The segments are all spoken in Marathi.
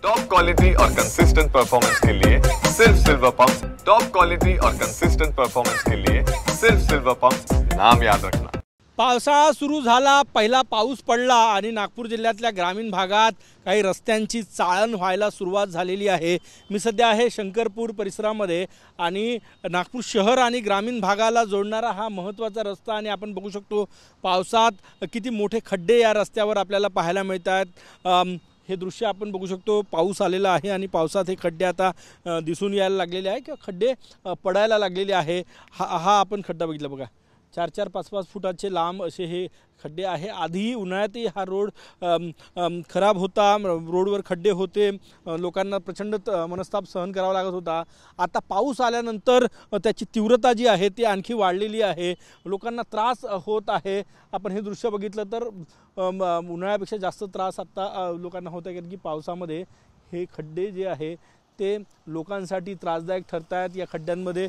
टॉप क्वालिटी और कंसिस्टेंट परफॉर्मेंस के लिए सिर्फ सिल्वर पंप्स। टॉप क्वालिटी और कंसिस्टेंट परफॉर्मेंस के लिए सिर्फ सिल्वर पंप्स, नाम याद रखना। पावसाळा सुरू झाला, पहिला पाऊस पडला आणि नागपूर जिल्ह्यातल्या ग्रामीण भागात काही रस्त्यांची चाळण व्हायला सुरुवात झालेली आहे। मी सध्या आहे शंकरपूर परिसरामध्ये आणि नागपूर शहर आणि ग्रामीण भागाला जोडणारा हा महत्त्वाचा रस्ता आणि आपण बघू शकतो पावसात किती मोठे खड्डे या रस्त्यावर आपल्याला पाहायला मिळतात। हे दृश्य आपण बघू शकतो, पाऊस आलेला आहे आणि पावसात हे खड्डे आता दिसून यायला लागलेले आहे किंवा खड्डे पडायला लागलेले आहे। हा आपण खड्डा बघितला बघा, 4-4, 5-5 फुटाचे लांब असे हे खड्डे आहे। आधी उन्हाळ्यातही हा रोड खराब होता, रोडवर खड्डे होते, लोकांना प्रचंड मनस्ताप सहन करावा लागत होता। आता पाऊस आल्यानंतर त्याची तीव्रता जी आहे ती आणखी वाढलेली आहे, लोकांना त्रास होत आहे। आपण हे दृश्य बघितलं तर उन्हाळ्यापेक्षा जास्त त्रास आता लोकांना होत आहे, कारण की पावसामध्ये हे खड्डे जे आहे ते लोकांसाठी त्रासदायक ठरत आहेत। या खड्ड्यांमध्ये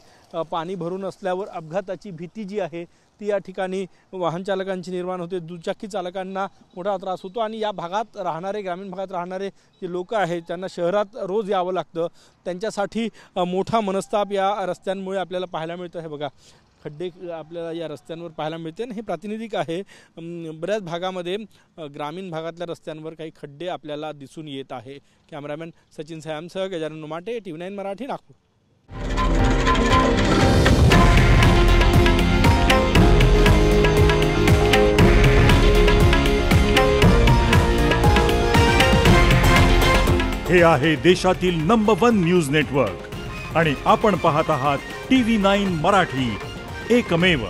पाणी भरून असल्यावर अपघाताची भीती जी आहे ती या ठिकाणी वाहन चालकांची निर्माण होते, दुचाकी चालकांना मोठा त्रास होतो आणि या भागात राहणारे, ग्रामीण भागात राहणारे जे लोक आहेत त्यांना शहरात रोज यावं लागतं, त्यांच्यासाठी मोठा मनस्ताप या रस्त्यांमुळे आपल्याला पाहायला मिळतं। हे बघा, खड्डे आपल्याला या रस्त्यांवर पाहायला मिळते आणि हे प्रातिनिधिक आहे। बऱ्याच भागामध्ये ग्रामीण भागातल्या रस्त्यांवर काही खड्डे आपल्याला दिसून येत आहे। कॅमेरामॅन सचिन सयामसह गजानन नुमाटे, TV9 मराठी, नागपूर। हे आहे देशातील नंबर 1 न्यूज नेटवर्क आणि आपण पाहत आहात TV9 मराठी, एकमेव।